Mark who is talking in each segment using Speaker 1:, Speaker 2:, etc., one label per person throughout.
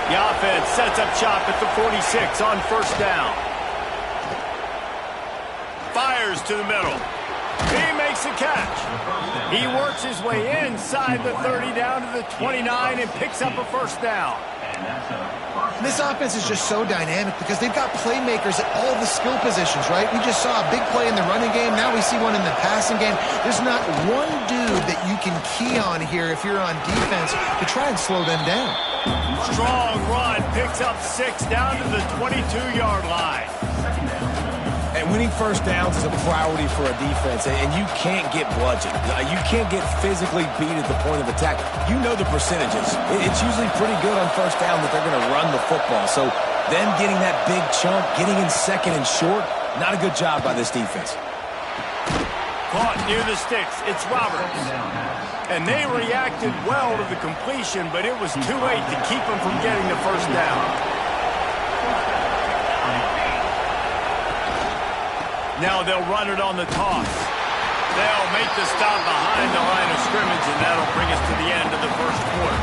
Speaker 1: The offense sets up shop at the 46 on first down. Fires to the middle. He makes a catch. He works his way inside the 30 down to the 29 and picks up a first down.
Speaker 2: This offense is just so dynamic because they've got playmakers at all the skill positions, right? We just saw a big play in the running game. Now we see one in the passing game. There's not one dude that you can key on here if you're on defense to try and slow them down.
Speaker 1: Strong run, picks up 6 down to the 22-yard line.
Speaker 3: And winning first downs is a priority for a defense, and you can't get bludgeoned. You can't get physically beat at the point of attack. You know the percentages. It's usually pretty good on first down that they're going to run the football. So them getting that big chunk, getting in second and short, not a good job by this defense.
Speaker 1: Caught near the sticks. It's Roberts. And they reacted well to the completion, but it was too late to keep them from getting the first down. Now they'll run it on the toss. They'll make the stop behind the line of scrimmage, and that'll bring us to the end of the first quarter.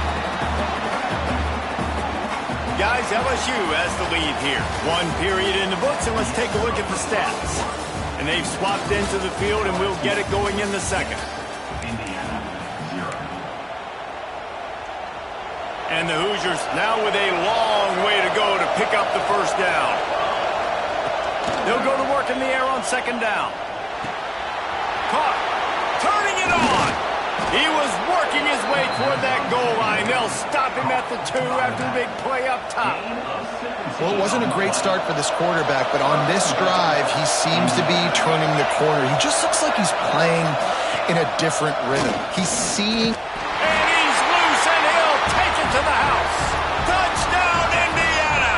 Speaker 1: Guys, LSU has the lead here. 1 period in the books, and let's take a look at the stats. And they've swapped into the field, and we'll get it going in the second. And the Hoosiers now with a long way to go to pick up the first down. They'll go to work in the air on second down. Caught. Turning it on. He was working his way toward that goal line. They'll stop him at the 2 after the big play up top.
Speaker 2: Well, it wasn't a great start for this quarterback, but on this drive, he seems to be turning the corner. He just looks like he's playing in a different rhythm. He's seeing...
Speaker 1: And he's loose, and he'll take it to the house. Touchdown, Indiana!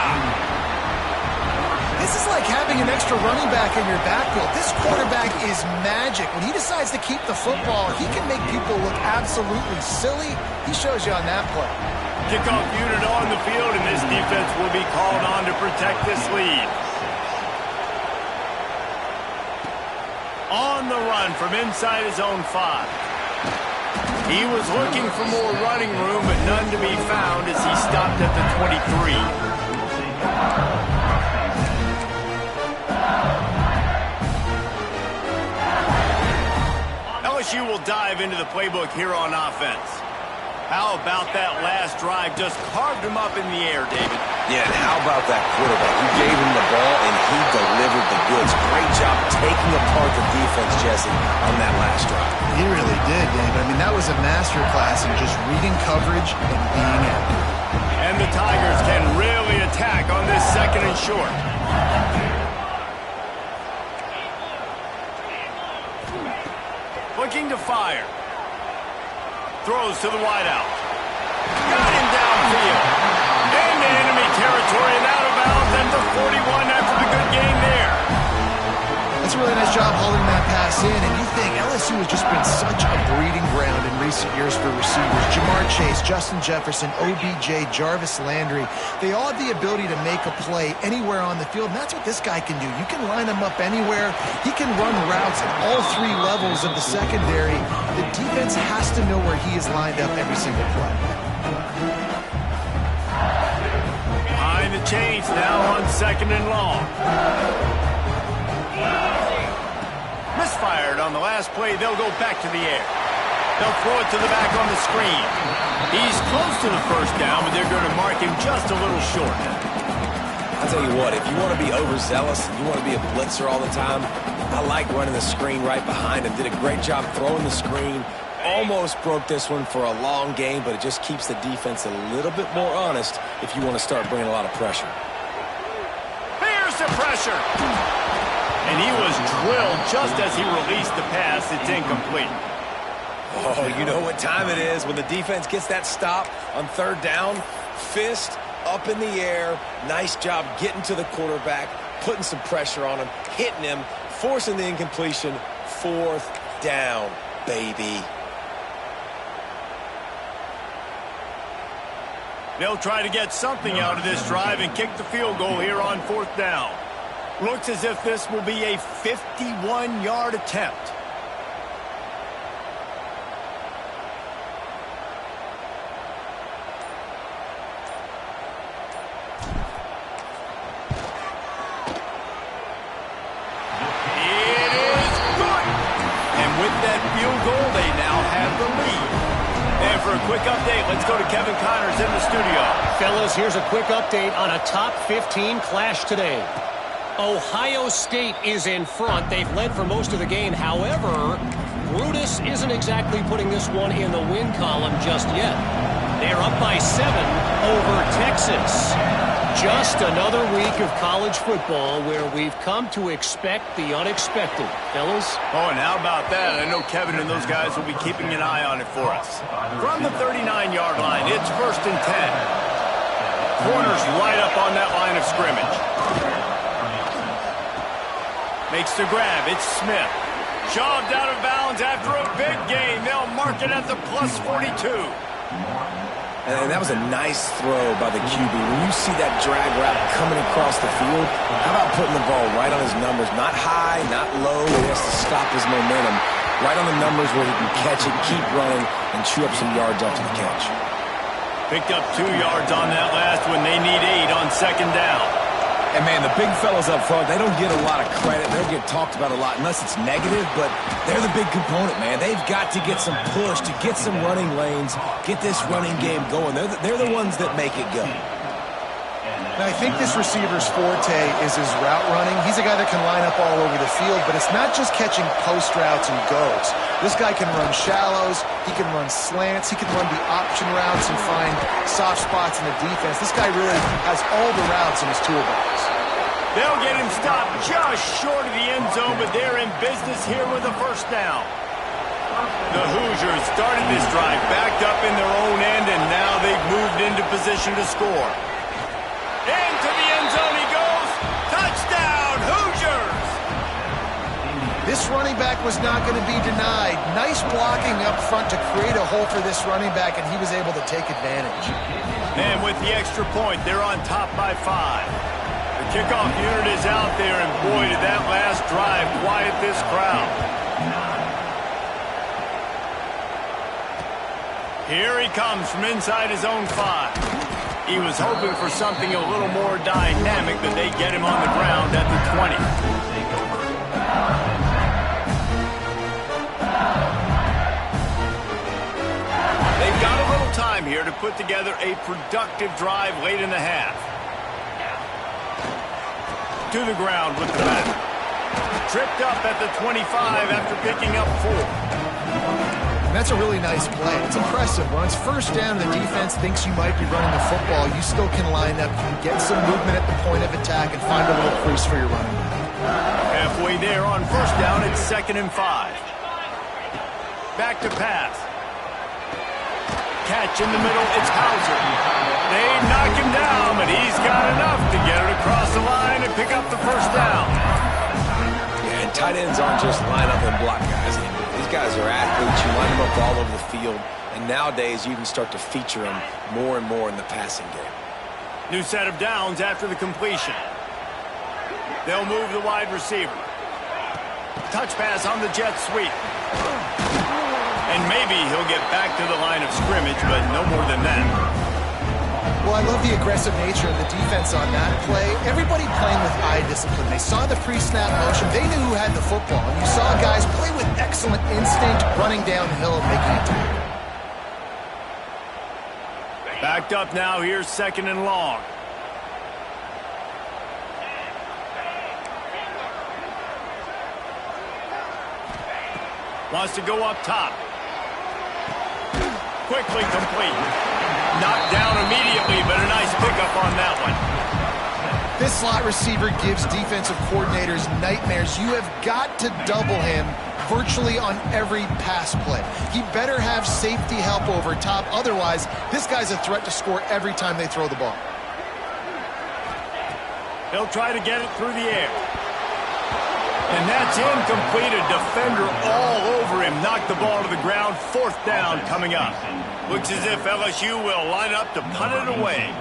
Speaker 2: This is like having an extra running back in your backfield. This quarterback is magic. When he decides to keep the football, he can make people look absolutely silly. He shows you on that play.
Speaker 1: Kickoff unit on the field, and this defense will be called on to protect this lead. On the run from inside his own 5. He was looking for more running room, but none to be found as he stopped at the 23. LSU will dive into the playbook here on offense. How about that last drive? Just carved him up in the air, David.
Speaker 3: Yeah, and how about that quarterback? You gave him the ball, and he delivered the goods. Great job taking apart the defense, Jesse, on that last drive.
Speaker 2: He really did, David. I mean, that was a masterclass in just reading coverage and being accurate.
Speaker 1: And the Tigers can really attack on this second and short. Looking to fire. Throws to the wideout. Got him downfield. Into enemy territory and out of bounds at the 41 after the good game there.
Speaker 2: That's a really nice job holding that pass in, and you think LSU has just been such a breeding ground in recent years for receivers. Jamar Chase, Justin Jefferson, OBJ, Jarvis Landry, they all have the ability to make a play anywhere on the field, and that's what this guy can do. You can line him up anywhere. He can run routes at all 3 levels of the secondary. The defense has to know where he is lined up every single play.
Speaker 1: Behind the chains now on second and long. Misfired on the last play. They'll go back to the air. They'll throw it to the back on the screen. He's close to the first down, but they're going to mark him just a little short.
Speaker 3: I'll tell you what, if you want to be overzealous, you want to be a blitzer all the time, I like running the screen right behind him. Did a great job throwing the screen. Almost broke this one for a long game, but it just keeps the defense a little bit more honest if you want to start bringing a lot of pressure.
Speaker 1: Here's the pressure. And he was drilled just as he released the pass. It's incomplete.
Speaker 3: Oh, you know what time it is when the defense gets that stop on third down. Fist up in the air. Nice job getting to the quarterback, putting some pressure on him, hitting him, forcing the incompletion. 4th down, baby.
Speaker 1: They'll try to get something out of this drive and kick the field goal here on 4th down. Looks as if this will be a 51-yard attempt. a quick update. Let's go to Kevin Connors in the studio.
Speaker 4: Fellas, here's a quick update on a top 15 clash today. Ohio State is in front. They've led for most of the game. However, Brutus isn't exactly putting this one in the win column just yet. They're up by 7 over Texas. Just another week of college football where we've come to expect the unexpected. Fellas?
Speaker 1: Oh, and how about that? I know Kevin and those guys will be keeping an eye on it for us. From the 39-yard line, it's 1st and 10. Corners right up on that line of scrimmage. Makes the grab. It's Smith. Shoved out of bounds after a big gain. They'll mark it at the plus 42.
Speaker 3: And that was a nice throw by the QB. When you see that drag route coming across the field, how about putting the ball right on his numbers? Not high, not low, where he has to stop his momentum. Right on the numbers where he can catch it, keep running, and chew up some yards after the catch.
Speaker 1: Picked up 2 yards on that last one. They need 8 on 2nd down.
Speaker 3: And, man, the big fellas up front, they don't get a lot of credit. They don't get talked about a lot unless it's negative, but they're the big component, man. They've got to get some push, to get some running lanes, get this running game going. They're the ones that make it go.
Speaker 2: Now, I think this receiver's forte is his route running. He's a guy that can line up all over the field, but it's not just catching post routes and goes. This guy can run shallows, he can run slants, he can run the option routes and find soft spots in the defense. This guy really has all the routes in his toolbox.
Speaker 1: They'll get him stopped just short of the end zone, but they're in business here with a 1st down. The Hoosiers started this drive backed up in their own end, and now they've moved into position to score. Into the end zone he goes. Touchdown, Hoosiers!
Speaker 2: This running back was not going to be denied. Nice blocking up front to create a hole for this running back, and he was able to take advantage.
Speaker 1: And with the extra point, they're on top by 5. The kickoff unit is out there, and boy, did that last drive quiet this crowd. Here he comes from inside his own 5. He was hoping for something a little more dynamic, but they get him on the ground at the 20. They've got a little time here to put together a productive drive late in the half. To the ground with the back. Tripped up at the 25 after picking up 4.
Speaker 2: That's a really nice play. It's impressive. When it's 1st down and the defense thinks you might be running the football, you still can line up, you can get some movement at the point of attack and find a little crease for your running back.
Speaker 1: Halfway there on 1st down, it's 2nd and 5. Back to pass. Catch in the middle, it's Hauser. They knock him down, but he's got enough to get it across the line and pick up the 1st down.
Speaker 3: Yeah, and tight ends aren't just line up and block guys anymore. These guys are athletes. You line them up all over the field, and nowadays you can start to feature them more and more in the passing game.
Speaker 1: New set of downs after the completion. They'll move the wide receiver. Touch pass on the jet sweep. And maybe he'll get back to the line of scrimmage, but no more than that.
Speaker 2: Well, I love the aggressive nature of the defense on that play. Everybody playing with eye discipline. They saw the pre-snap motion. They knew who had the football. And you saw guys play with excellent instinct, running downhill and making a tackle.
Speaker 1: Backed up now. Here's 2nd and long. Wants to go up top. Quickly complete. Knocked down immediately, but a nice pickup on that one.
Speaker 2: This slot receiver gives defensive coordinators nightmares. You have got to double him virtually on every pass play. He better have safety help over top. Otherwise, this guy's a threat to score every time they throw the ball.
Speaker 1: He'll try to get it through the air. And that's incomplete. A defender all over him. Knocked the ball to the ground. 4th down coming up. Looks as if LSU will line up to punt it away.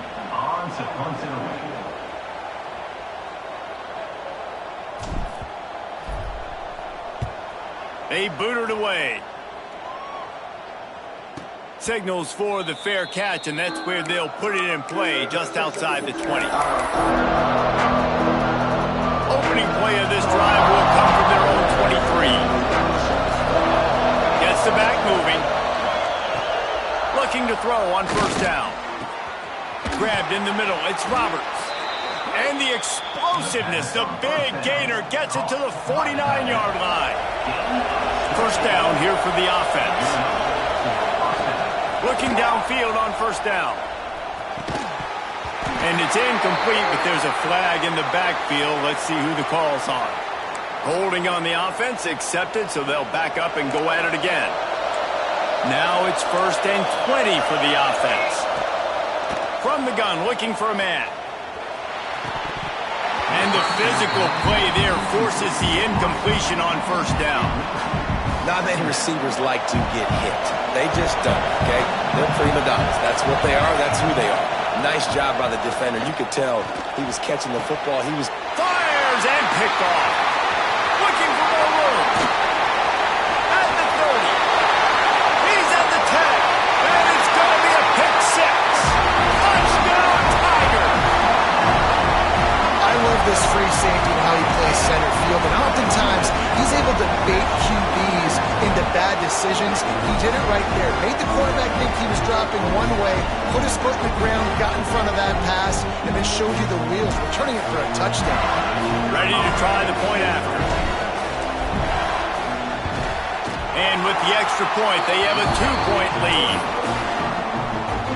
Speaker 1: They boot it away. Signals for the fair catch, and that's where they'll put it in play just outside the 20. Opening play of this drive will come from their own 23. Gets the back moving. Looking looking to throw on first down. Grabbed in the middle. It's Roberts. And the explosiveness, the big gainer gets it to the 49-yard line. First down here for the offense. Looking downfield on first down. And it's incomplete, but there's a flag in the backfield. Let's see who the call's on. Holding on the offense, accepted, so they'll back up and go at it again. Now it's 1st and 20 for the offense. From the gun, looking for a man. And the physical play there forces the incompletion on first down.
Speaker 3: Not many receivers like to get hit. They just don't, okay? They're prima donnas. That's what they are. That's who they are. Nice job by the defender. You could tell he was catching the football. He was...
Speaker 1: Fires and picked off. Looking for more room. At the 30. He's at the 10. And it's going to be a pick six. Touchdown, Tiger.
Speaker 2: I love this free safety and how he plays center field, and oftentimes he's able to bait QBs into bad decisions. He did it right there. Made the quarterback think he was dropping one way, put his foot in the ground, got in front of that pass, and then showed you the wheels, returning it for a touchdown.
Speaker 1: Ready to try the point after. And with the extra point, they have a 2-point lead.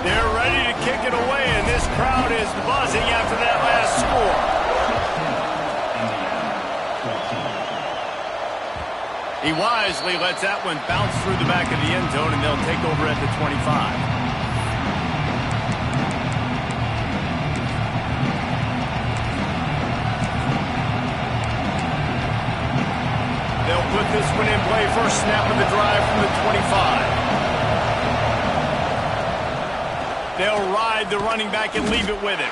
Speaker 1: They're ready to kick it away, and this crowd is buzzing after that last score. He wisely lets that one bounce through the back of the end zone, and they'll take over at the 25. They'll put this one in play. First snap of the drive from the 25. They'll ride the running back and leave it with him.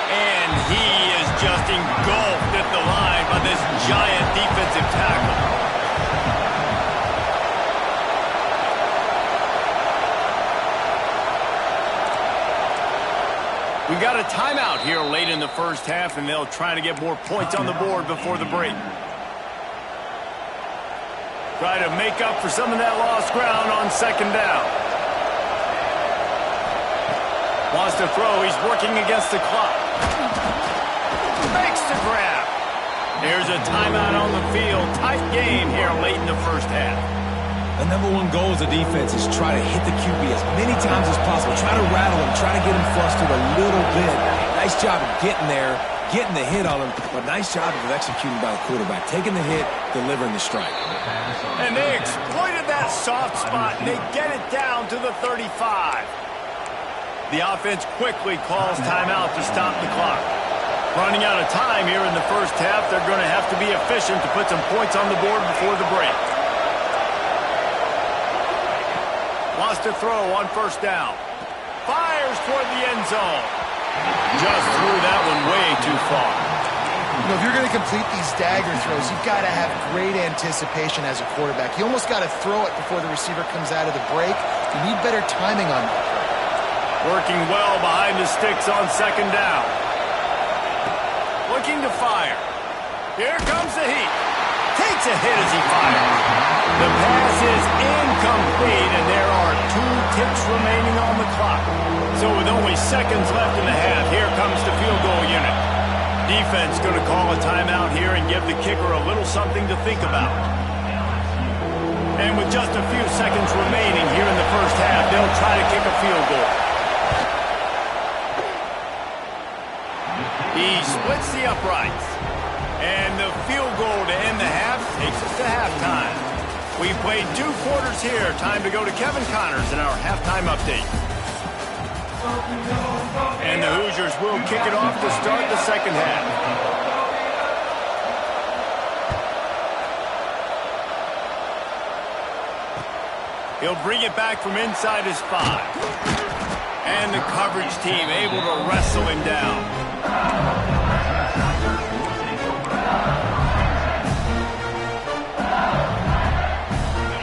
Speaker 1: And he is just engulfed at the line by this giant defensive tackle. We've got a timeout here late in the first half, and they'll try to get more points on the board before the break. Try to make up for some of that lost ground on second down. Wants to throw. He's working against the clock. Makes the grab. There's a timeout on the field. Tight game here late in the first half.
Speaker 3: The number one goal as a defense is try to hit the QB as many times as possible. Try to rattle him. Try to get him flustered a little bit. Nice job of getting there, getting the hit on him, but nice job of executing by the quarterback. Taking the hit, delivering the strike.
Speaker 1: And they exploited that soft spot, and they get it down to the 35. The offense quickly calls timeout to stop the clock. Running out of time here in the first half, they're going to have to be efficient to put some points on the board before the break. Wants to throw on first down. Fires toward the end zone. Just threw that one way too far.
Speaker 2: You know, if you're going to complete these dagger throws, you've got to have great anticipation as a quarterback. You almost got to throw it before the receiver comes out of the break. You need better timing on that.
Speaker 1: Working well behind the sticks on second down. Looking to fire. Here comes the heat. Takes a hit as he fires. The pass is incomplete, and there are 2 ticks remaining on the clock. So with only seconds left in the half, here comes the field goal unit. Defense going to call a timeout here and give the kicker a little something to think about. And with just a few seconds remaining here in the first half, they'll try to kick a field goal. He splits the uprights. And the field goal to end the half takes us to halftime. We played 2 quarters here. Time to go to Kevin Connors in our halftime update. And the Hoosiers will kick it off to start the second half. He'll bring it back from inside his 5. And the coverage team able to wrestle him down.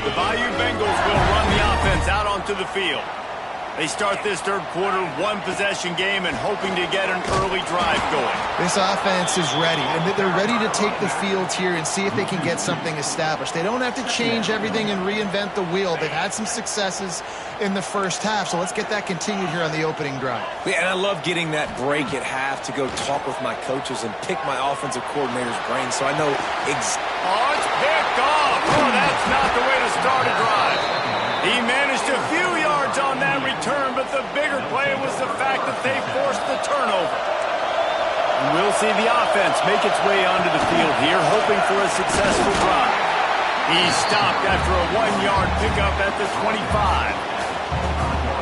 Speaker 1: The Bayou Bengals will run the offense out onto the field. They start this third quarter, one-possession game, and hoping to get an early drive going.
Speaker 2: This offense is ready, and they're ready to take the field here and see if they can get something established. They don't have to change everything and reinvent the wheel. They've had some successes in the first half, so let's get that continued here on the opening drive.
Speaker 3: Yeah, and I love getting that break at half to go talk with my coaches and pick my offensive coordinator's brain so I know
Speaker 1: Oh, it's picked off. Oh, that's not the way to start a drive. He managed a few yards on that return, but the bigger play was the fact that they forced the turnover. We'll see the offense make its way onto the field here, hoping for a successful drive. He stopped after a 1-yard pickup at the 25.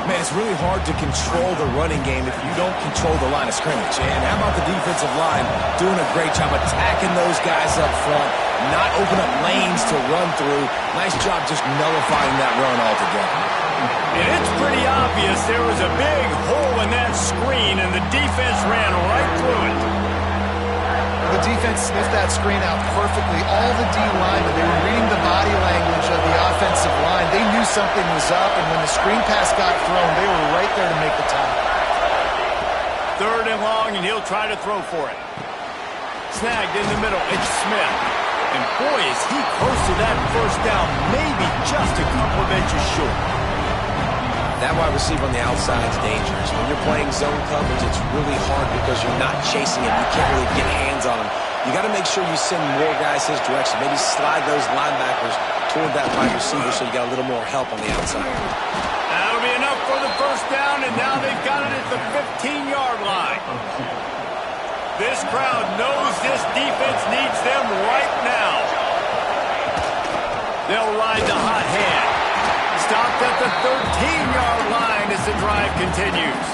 Speaker 3: Man, it's really hard to control the running game if you don't control the line of scrimmage. And how about the defensive line doing a great job attacking those guys up front, not open up lanes to run through. Nice job just nullifying that run altogether.
Speaker 1: And it's pretty obvious there was a big hole in that screen, and the defense ran right through it.
Speaker 2: The defense sniffed that screen out perfectly. All the D linemen, they were reading the body language of the offensive line. They knew something was up, and when the screen pass got thrown, they were right there to make the tackle.
Speaker 1: Third and long, and he'll try to throw for it. Snagged in the middle. It's Smith. And boy, is he close to that first down, maybe just a couple of inches short.
Speaker 3: That wide receiver on the outside is dangerous. When you're playing zone coverage, it's really hard because you're not chasing him. You can't really get hands on him. You got to make sure you send more guys his direction. Maybe slide those linebackers toward that wide receiver so you got a little more help on the outside.
Speaker 1: That'll be enough for the first down, and now they've got it at the 15-yard line. This crowd knows this defense needs them right now. They'll ride the hot hand. Stopped at the 13-yard line as the drive continues.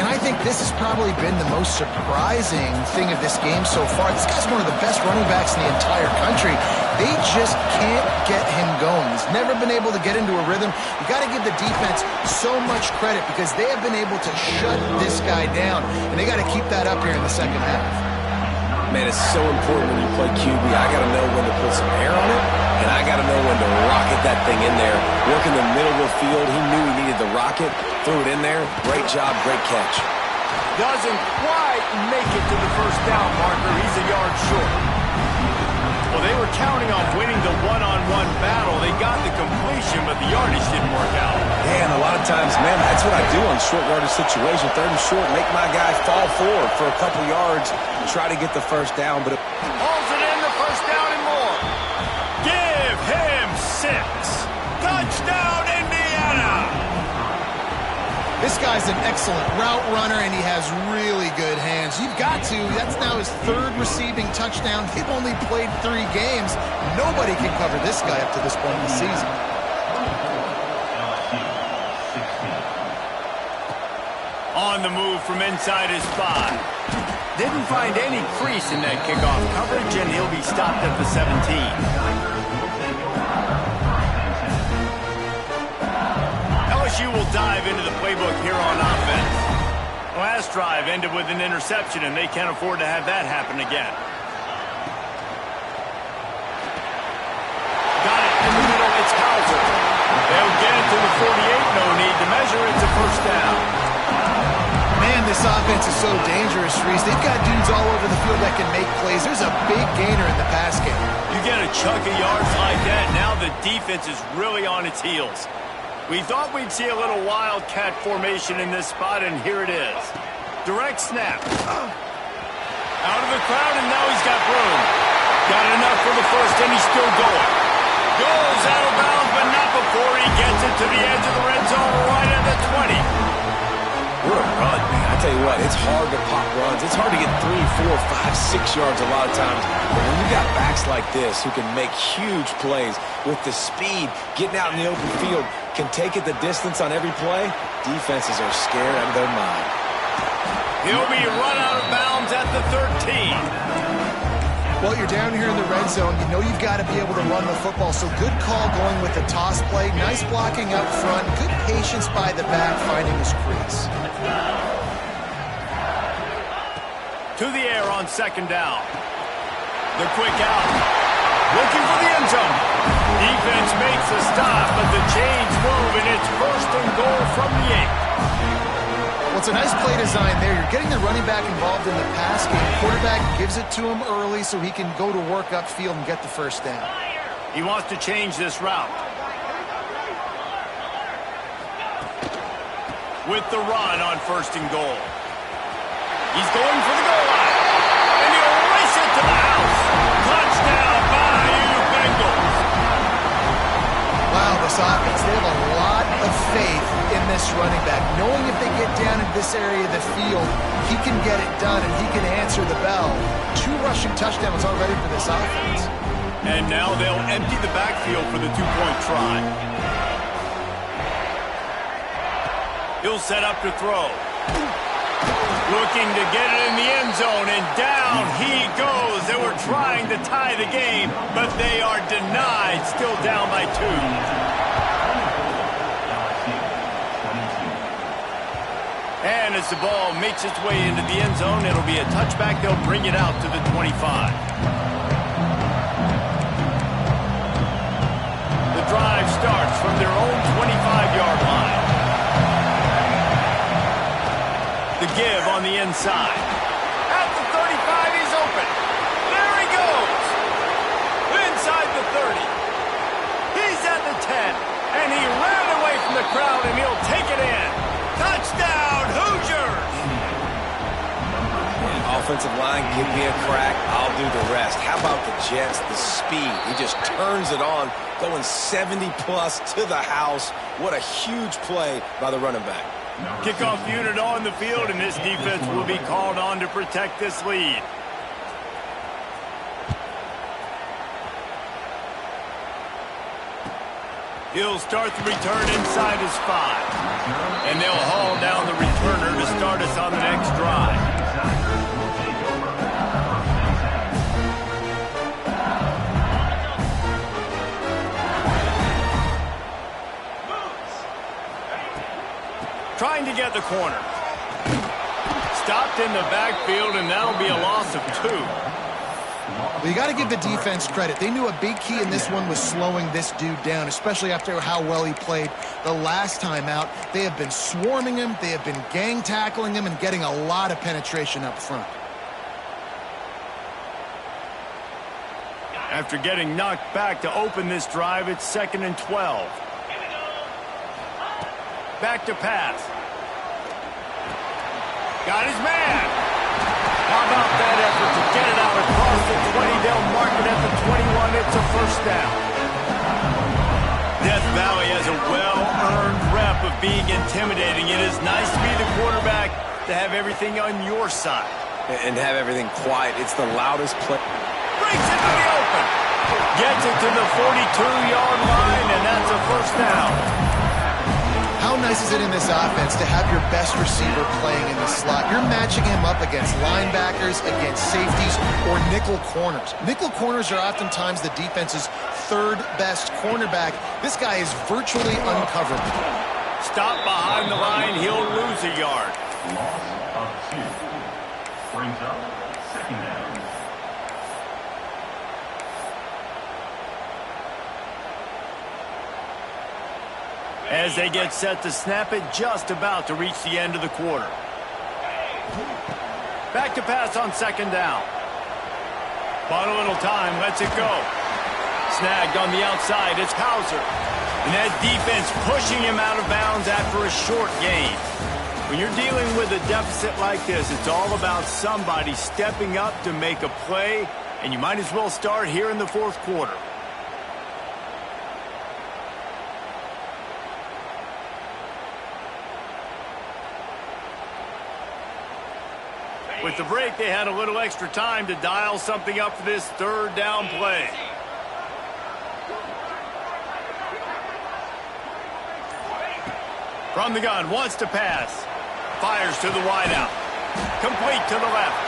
Speaker 2: And I think this has probably been the most surprising thing of this game so far. This guy's one of the best running backs in the entire country. They just can't get him going. He's never been able to get into a rhythm. You got to give the defense so much credit because they have been able to shut this guy down, and they got to keep that up here in the second half.
Speaker 3: Man, it's so important when you play QB. I got to know when to put some air on it, and I got to know when to rocket that thing in there. Work in the middle of the field. He knew he needed the rocket. Threw it in there. Great job, great catch.
Speaker 1: Doesn't quite make it to the first down marker. He's a yard short. Well, they were counting on winning the one-on-one battle. They got the completion, but the yardage didn't work out.
Speaker 3: Yeah, and a lot of times, man, that's what I do on short yardage situation. Third and short, make my guy fall forward for a couple yards and try to get the first down. But
Speaker 1: Hauls it in, the first down and more. Give him 6. Touchdown, Indiana!
Speaker 2: This guy's an excellent route runner, and he has really good hands. You've got to. That's now his third receiving touchdown. They've only played 3 games. Nobody can cover this guy up to this point in the season.
Speaker 1: On the move from inside his 5. Didn't find any crease in that kickoff coverage, and he'll be stopped at the 17. LSU will dive into the playbook here on offense. Last drive ended with an interception, and they can't afford to have that happen again. Got it in the middle. It's Hauser. They'll get it to the 48. No need to measure. It's a first down.
Speaker 2: Man, this offense is so dangerous, Reese. They've got dudes all over the field that can make plays. There's a big gainer in the pass game.
Speaker 1: You get a chunk of yards like that, now the defense is really on its heels. We thought we'd see a little wildcat formation in this spot, and here it is. Direct snap. Out of the crowd, and now he's got room. Got enough for the first, and he's still going. Goes out of bounds, but not before he gets it to the edge of the red zone right at the 20.
Speaker 3: what a run, man. I tell you what, it's hard to pop runs. It's hard to get 3, 4, 5, 6 yards a lot of times. But when you got backs like this who can make huge plays with the speed, getting out in the open field, can take it the distance on every play, defenses are scared out of their mind.
Speaker 1: He'll be run out of bounds at the 13.
Speaker 2: Well, you're down here in the red zone. You know you've got to be able to run the football. So good call going with the toss play. Nice blocking up front. Good patience by the back finding his crease.
Speaker 1: To the air on second down. The quick out. Looking for the end zone. Defense makes a stop, but the chains move, and it's first and goal from the 8.
Speaker 2: Well, it's a nice play design there. You're getting the running back involved in the pass game. Quarterback gives it to him early so he can go to work upfield and get the first down.
Speaker 1: He wants to change this route. With the run on first and goal. He's going for the goal line. And he'll race it to the house. Touchdown, Bayou Bengals.
Speaker 2: Wow, this offense, they have a lot of faith in this running back. Knowing if they get down in this area of the field, he can get it done and he can answer the bell. 2 rushing touchdowns already for this offense.
Speaker 1: And now they'll empty the backfield for the 2-point try. He'll set up to throw. Looking to get it in the end zone, and down he goes. They were trying to tie the game, but they are denied, still down by 2. And as the ball makes its way into the end zone, it'll be a touchback. They'll bring it out to the 25. The drive starts from their own 25-yard line. The give on the inside. At the 35, he's open. There he goes. Inside the 30. He's at the 10. And he ran away from the crowd, and he'll take it in. Touchdown, Hoosiers!
Speaker 3: Offensive line, give me a crack, I'll do the rest. How about the Jets, the speed? He just turns it on, going 70-plus to the house. What a huge play by the running back.
Speaker 1: Kickoff unit on the field, and this defense will be called on to protect this lead. He'll start the return inside his 5. And they'll haul down the returner to start us on the next drive. Trying to get the corner. Stopped in the backfield, and that'll be a loss of 2.
Speaker 2: Well, you got to give the defense credit. They knew a big key in this one was slowing this dude down, especially after how well he played the last time out. They have been swarming him. They have been gang tackling him and getting a lot of penetration up front.
Speaker 1: After getting knocked back to open this drive, it's 2nd and 12. Back to pass. Got his man. How about that effort to get it out across the 20? They'll mark it at the 21. It's a first down. Death Valley has a well-earned rep of being intimidating. It is nice to be the quarterback, to have everything on your side.
Speaker 3: And have everything quiet. It's the loudest play.
Speaker 1: Breaks into the open. Gets it to the 42-yard line, and that's a first down.
Speaker 2: How nice is it in this offense to have your best receiver playing in the slot? You're matching him up against linebackers, against safeties, or nickel corners. Nickel corners are oftentimes the defense's 3rd best cornerback. This guy is virtually uncoverable.
Speaker 1: Stop behind the line, he'll lose a yard.
Speaker 5: Loss of 2. Brings up 2nd down.
Speaker 1: As they get set to snap it, just about to reach the end of the quarter. Back to pass on 2nd down. Bought a little time, lets it go. Snagged on the outside, it's Hauser. And that defense pushing him out of bounds after a short gain. When you're dealing with a deficit like this, it's all about somebody stepping up to make a play, and you might as well start here in the 4th quarter. With the break, they had a little extra time to dial something up for this 3rd down play. From the gun, wants to pass. Fires to the wideout. Complete to the left.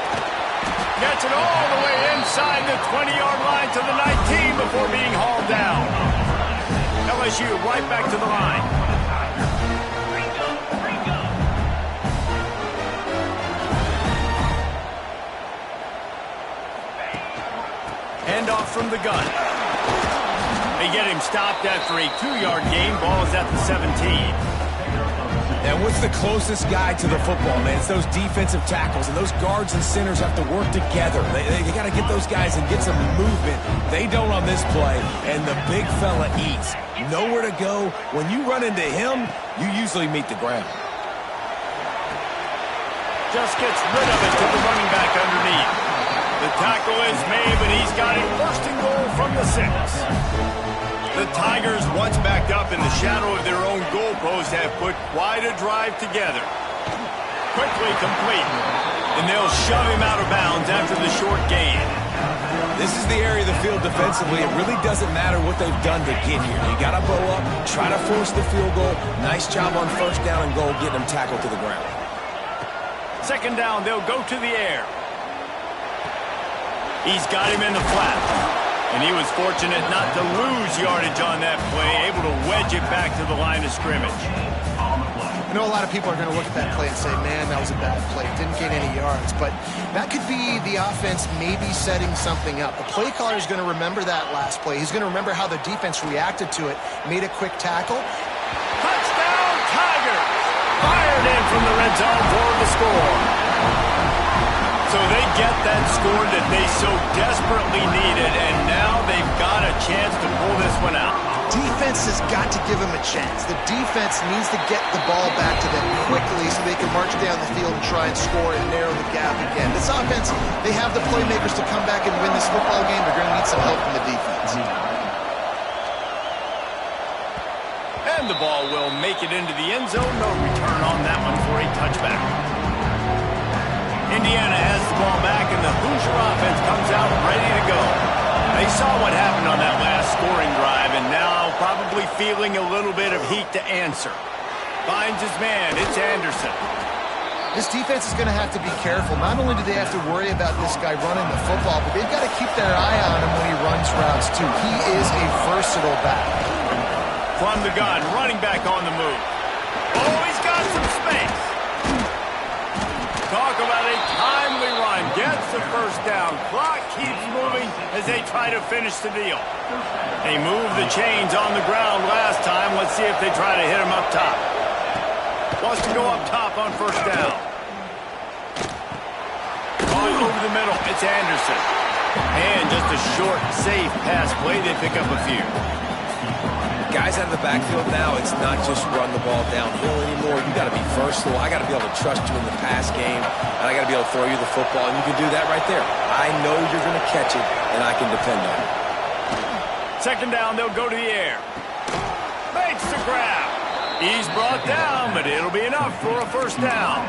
Speaker 1: Gets it all the way inside the 20-yard line to the 19 before being hauled down. LSU right back to the line. Handoff from the gun. They get him stopped after a 2-yard gain. Ball is at the 17.
Speaker 3: And what's the closest guy to the football, man? It's those defensive tackles, and those guards and centers have to work together. They got to get those guys and get some movement. They don't on this play, and the big fella eats. Nowhere to go. When you run into him, you usually meet the ground.
Speaker 1: Just gets rid of it to the running back underneath. The tackle is made, but he's got it first and goal from the 6. The Tigers, once backed up in the shadow of their own goalpost, have put quite a drive together. Quickly complete, and they'll shove him out of bounds after the short gain.
Speaker 3: This is the area of the field defensively. It really doesn't matter what they've done to get here. You got to bow up, try to force the field goal. Nice job on first down and goal, getting them tackled to the ground.
Speaker 1: Second down, they'll go to the air. He's got him in the flat. And he was fortunate not to lose yardage on that play, able to wedge it back to the line of scrimmage.
Speaker 2: I know a lot of people are going to look at that play and say, man, that was a bad play. Didn't gain any yards. But that could be the offense maybe setting something up. The play caller is going to remember that last play. He's going to remember how the defense reacted to it, made a quick tackle.
Speaker 1: Touchdown, Tigers! Fired in from the red zone for the score. So they get that score that they so desperately needed, and now they've got a chance to pull this one out.
Speaker 2: Defense has got to give them a chance. The defense needs to get the ball back to them quickly so they can march down the field and try and score and narrow the gap again. This offense, they have the playmakers to come back and win this football game. They're going to need some help from the defense.
Speaker 1: And the ball will make it into the end zone. No return on that one for a touchback. Indiana has the ball back, and the Hoosier offense comes out ready to go. They saw what happened on that last scoring drive, and now probably feeling a little bit of heat to answer. Finds his man. It's Anderson.
Speaker 2: This defense is going to have to be careful. Not only do they have to worry about this guy running the football, but they've got to keep their eye on him when he runs routes, too. He is a versatile back.
Speaker 1: From the gun, running back on the move. Oh, he's got some space. Talk about a timely run. Gets the first down. Clock keeps moving as they try to finish the deal. They moved the chains on the ground last time. Let's see if they try to hit him up top. Wants to go up top on first down. Going over the middle. It's Anderson. And just a short, safe pass play. They pick up a few.
Speaker 3: Guys out of the backfield now, it's not just run the ball downhill anymore. You got to be versatile. I got to be able to trust you in the pass game, and I got to be able to throw you the football, and you can do that right there. I know you're going to catch it, and I can depend on it.
Speaker 1: Second down, they'll go to the air. Makes the grab. He's brought down, but it'll be enough for a first down.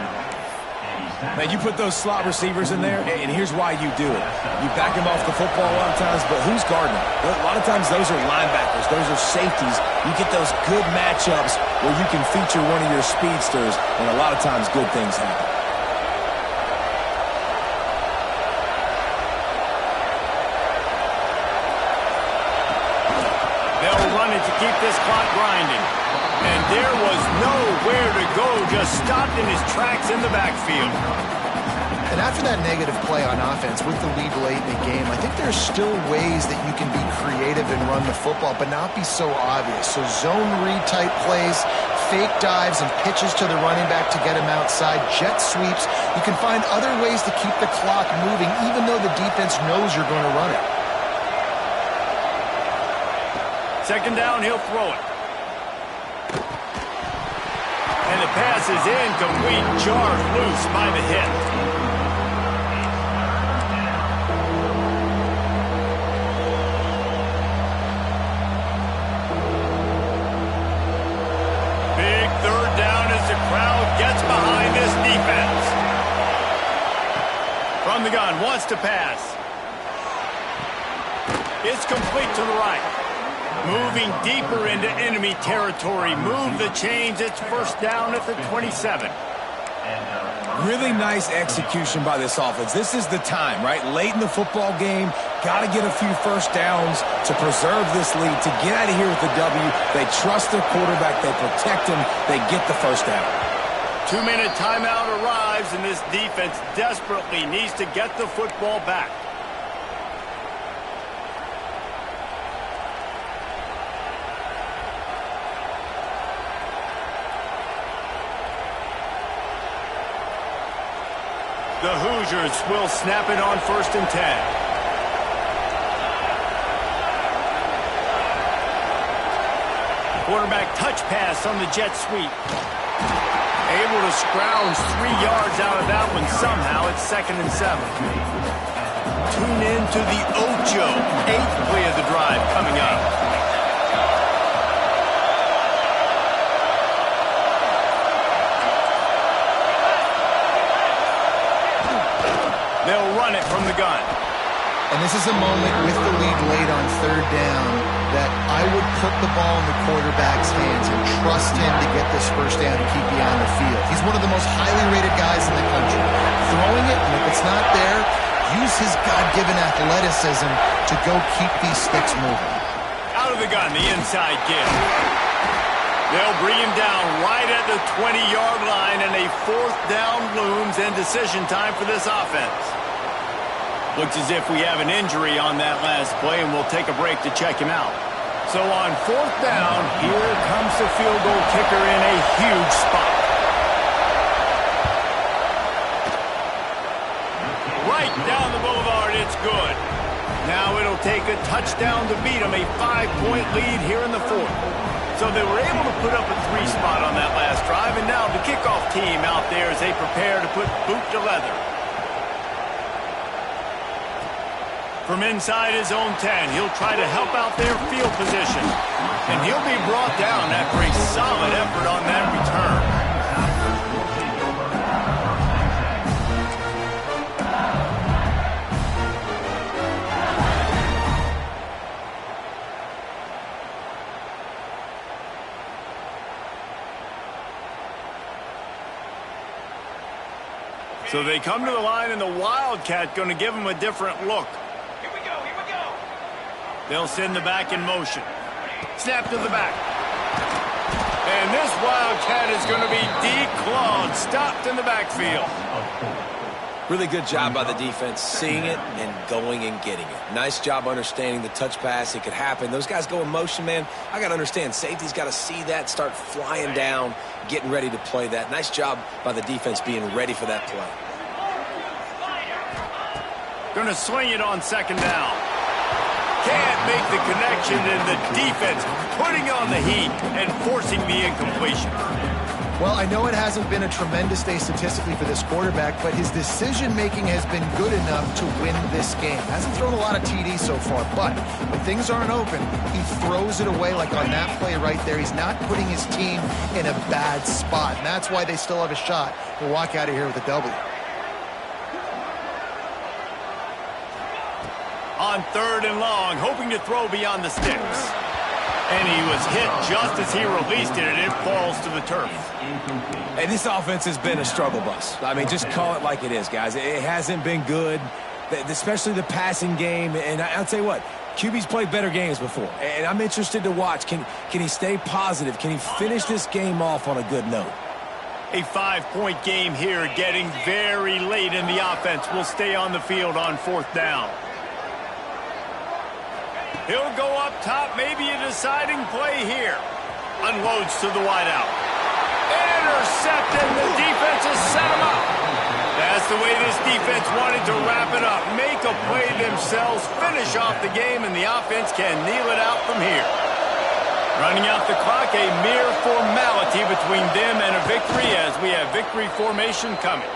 Speaker 3: Man, you put those slot receivers in there, and here's why you do it. You back them off the football a lot of times, but who's guarding them? A lot of times those are linebackers. Those are safeties. You get those good matchups where you can feature one of your speedsters, and a lot of times good things happen.
Speaker 1: They'll run it to keep this clock grinding. And there was nowhere to go, just stopped in his tracks in the backfield.
Speaker 2: And after that negative play on offense with the lead late in the game, I think there's still ways that you can be creative and run the football, but not be so obvious. So zone read type plays, fake dives and pitches to the running back to get him outside, jet sweeps. You can find other ways to keep the clock moving, even though the defense knows you're going to run it.
Speaker 1: Second down, he'll throw it. And the pass is incomplete, jarred loose by the hit. Big third down as the crowd gets behind this defense. From the gun, wants to pass. It's complete to the right. Moving deeper into enemy territory. Move the chains. It's first down at the 27.
Speaker 3: Really nice execution by this offense. This is the time, right? Late in the football game, got to get a few first downs to preserve this lead, to get out of here with the W. They trust their quarterback. They protect him. They get the first down.
Speaker 1: 2-minute timeout arrives, and this defense desperately needs to get the football back. The Hoosiers will snap it on 1st and 10. Quarterback touch pass on the jet sweep. Able to scrounge 3 yards out of that one somehow. It's 2nd and 7. Tune in to the Ocho. 8th play of the drive coming up. They'll run it from the gun.
Speaker 2: And this is a moment with the lead late on 3rd down that I would put the ball in the quarterback's hands and trust him to get this 1st down and keep you on the field. He's one of the most highly rated guys in the country. Throwing it, and if it's not there, use his God-given athleticism to go keep these sticks moving.
Speaker 1: Out of the gun, the inside give. They'll bring him down right at the 20-yard line, and a 4th down looms and decision time for this offense. Looks as if we have an injury on that last play, and we'll take a break to check him out. So on 4th down, here comes the field goal kicker in a huge spot. Right down the boulevard, it's good. Now it'll take a touchdown to beat them, a 5-point lead here in the 4th. So they were able to put up a 3 spot on that last drive, and now the kickoff team out there as they prepare to put boot to leather. From inside his own 10, he'll try to help out their field position. And he'll be brought down after a solid effort on that return. So they come to the line, and the Wildcat going to give them a different look.
Speaker 5: Here we go, here we go.
Speaker 1: They'll send the back in motion. Snap to the back. And this Wildcat is going to be declawed, stopped in the backfield.
Speaker 3: Really good job by the defense, seeing it and going and getting it. Nice job understanding the touch pass. It could happen. Those guys go in motion, man. I got to understand, safety's got to see that, start flying down, getting ready to play that. Nice job by the defense being ready for that play.
Speaker 1: Going to swing it on 2nd down. Can't make the connection, and the defense putting on the heat and forcing the incompletion.
Speaker 2: Well, I know it hasn't been a tremendous day statistically for this quarterback, but his decision-making has been good enough to win this game. Hasn't thrown a lot of TDs so far, but when things aren't open, he throws it away like on that play right there. He's not putting his team in a bad spot, and that's why they still have a shot to walk out of here with a W.
Speaker 1: On 3rd and long, hoping to throw beyond the sticks. And he was hit just as he released it, and it falls to the turf.
Speaker 3: Hey, this offense has been a struggle bus. I mean, just call it like it is, guys. It hasn't been good, especially the passing game. And I'll tell you what, QB's played better games before. And I'm interested to watch. Can he stay positive? Can he finish this game off on a good note?
Speaker 1: A 5-point game here, getting very late in the offense. Will stay on the field on 4th down. He'll go up top, maybe a deciding play here. Unloads to the wideout. Intercepted, the defense has set him up. That's the way this defense wanted to wrap it up. Make a play themselves, finish off the game, and the offense can kneel it out from here. Running out the clock, a mere formality between them and a victory as we have victory formation coming.